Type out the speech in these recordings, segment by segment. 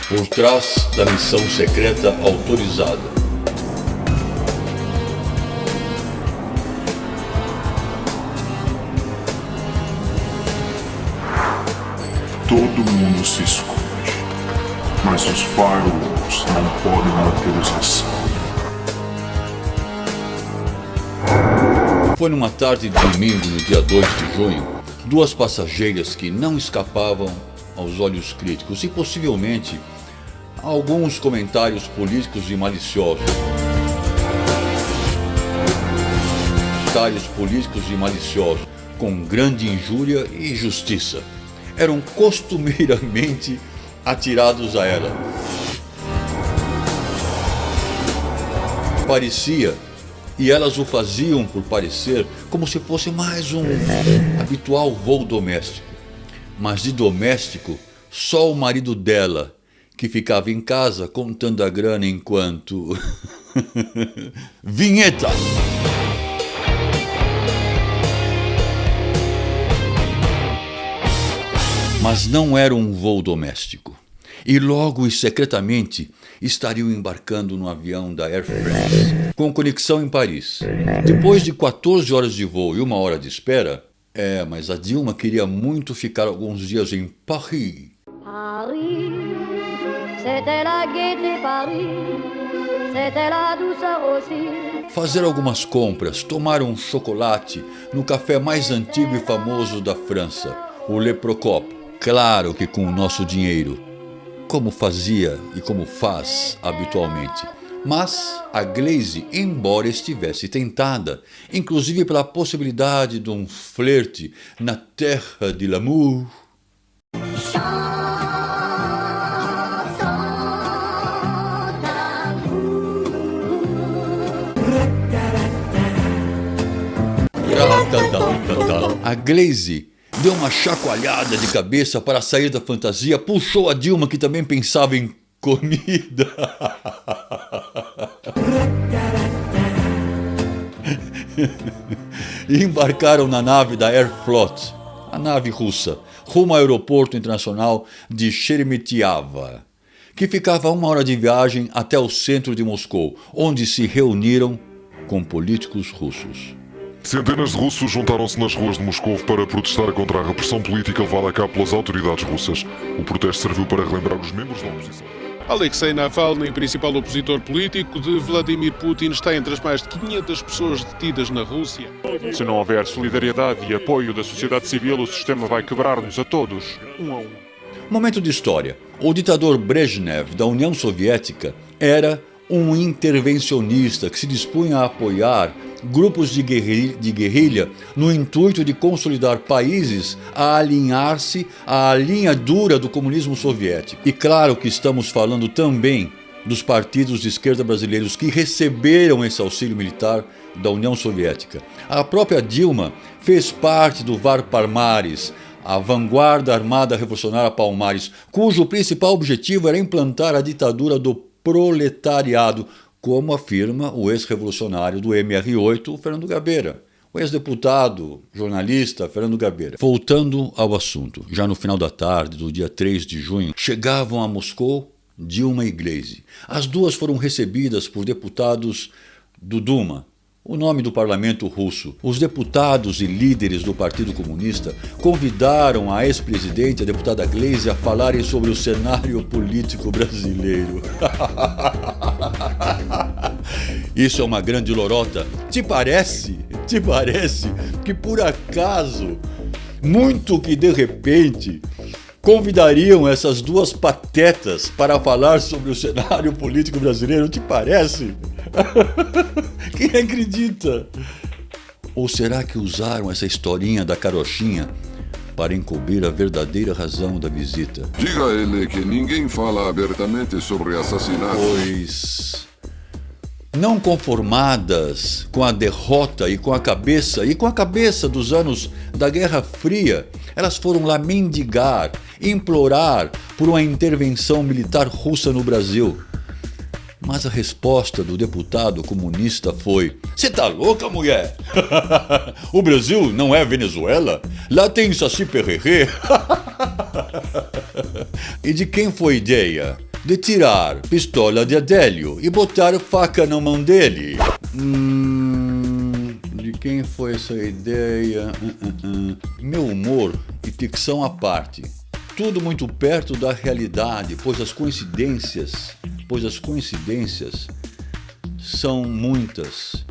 Por trás da missão secreta autorizada. Todo mundo se esconde, mas os firewalls não podem mantê-los a salvo. Foi numa tarde de domingo, no dia 2 de junho, duas passageiras que não escapavam aos olhos críticos e possivelmente a alguns comentários políticos e maliciosos. Comentários políticos e maliciosos com grande injúria e injustiça eram costumeiramente atirados a ela. Parecia, e elas o faziam por parecer, como se fosse mais um habitual voo doméstico. Mas de doméstico, só o marido dela, que ficava em casa contando a grana enquanto... Vinheta! Mas não era um voo doméstico. E logo e secretamente estariam embarcando no avião da Air France, com conexão em Paris. Depois de 14 horas de voo e 1 hora de espera, mas a Dilma queria muito ficar alguns dias em Paris. Paris, c'était la gaieté Paris, c'était la douceur aussi. Fazer algumas compras, tomar um chocolate no café mais antigo e famoso da França, o Le Procop. Claro que com o nosso dinheiro, como fazia e como faz habitualmente. Mas a Glaze, embora estivesse tentada, inclusive pela possibilidade de um flerte na terra de l'amour, a Glaze deu uma chacoalhada de cabeça para sair da fantasia, puxou a Dilma, que também pensava em comida. E embarcaram na nave da Aeroflot, a nave russa, rumo ao aeroporto internacional de Sheremetyevo, que ficava a 1 hora de viagem até o centro de Moscou, onde se reuniram com políticos russos. Centenas de russos juntaram-se nas ruas de Moscou para protestar contra a repressão política levada a cabo pelas autoridades russas. O protesto serviu para relembrar os membros da oposição. Alexei Navalny, principal opositor político de Vladimir Putin, está entre as mais de 500 pessoas detidas na Rússia. Se não houver solidariedade e apoio da sociedade civil, o sistema vai quebrar-nos a todos, um a um. Momento de história. O ditador Brezhnev da União Soviética era um intervencionista que se dispunha a apoiar grupos de guerrilha no intuito de consolidar países a alinhar-se à linha dura do comunismo soviético. E claro que estamos falando também dos partidos de esquerda brasileiros que receberam esse auxílio militar da União Soviética. A própria Dilma fez parte do VAR Palmares, a Vanguarda Armada Revolucionária Palmares, cujo principal objetivo era implantar a ditadura do proletariado, como afirma o ex-revolucionário do MR8, o Fernando Gabeira. O ex-deputado, jornalista Fernando Gabeira. Voltando ao assunto, já no final da tarde do dia 3 de junho, chegavam a Moscou Dilma e Glaze. As duas foram recebidas por deputados do Duma, o nome do parlamento russo. Os deputados e líderes do Partido Comunista convidaram a ex-presidente, a deputada Glaze, a falarem sobre o cenário político brasileiro. Isso é uma grande lorota. Te parece que por acaso, muito que de repente, convidariam essas duas patetas para falar sobre o cenário político brasileiro? Te parece? Quem acredita? Ou será que usaram essa historinha da carochinha para encobrir a verdadeira razão da visita? Diga a ele que ninguém fala abertamente sobre assassinato. Pois, não conformadas com a derrota e com a cabeça dos anos da Guerra Fria, elas foram lá mendigar, implorar por uma intervenção militar russa no Brasil. Mas a resposta do deputado comunista foi: "Você tá louca, mulher? O Brasil não é Venezuela? Lá tem Saci Pererê." E de quem foi a ideia? de tirar pistola de Adélio e botar faca na mão dele. De quem foi essa ideia? Meu humor e ficção à parte. Tudo muito perto da realidade, pois as coincidências são muitas.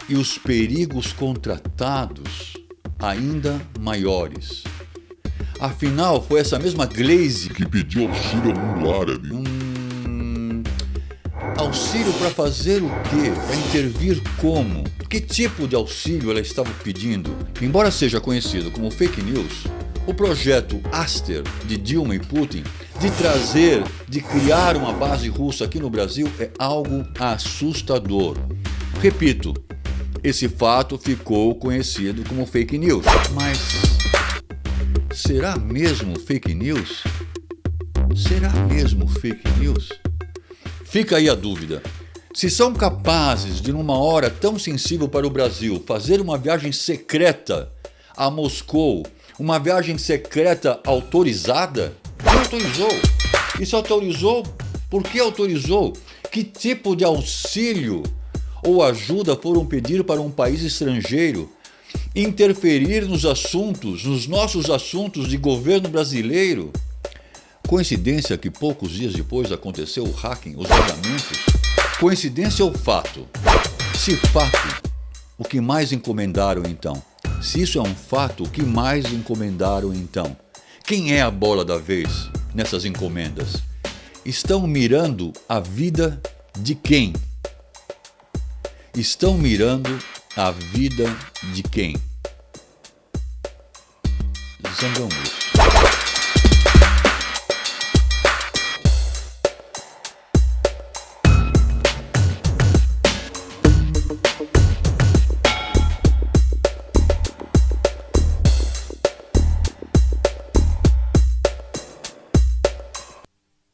E os perigos contratados ainda maiores. Afinal, foi essa mesma Glaze Que pediu auxílio ao mundo árabe. Auxílio para fazer o quê? Para intervir como? Que tipo de auxílio ela estava pedindo? Embora seja conhecido como fake news, o projeto Aster de Dilma e Putin de criar uma base russa aqui no Brasil é algo assustador. Repito, esse fato ficou conhecido como fake news. Mas será mesmo fake news? Será mesmo fake news? Fica aí a dúvida. Se são capazes de, numa hora tão sensível para o Brasil, fazer uma viagem secreta a Moscou, uma viagem secreta autorizada, quem autorizou? E se autorizou, por que autorizou? Que tipo de auxílio ou ajuda foram pedir para um país estrangeiro interferir nos nossos assuntos de governo brasileiro? Coincidência que poucos dias depois aconteceu o hacking, os vazamentos? Coincidência ou fato? Se fato, o que mais encomendaram então? Se isso é um fato, o que mais encomendaram então? Quem é a bola da vez nessas encomendas? Estão mirando a vida de quem? Estão mirando a vida de quem? Zangão.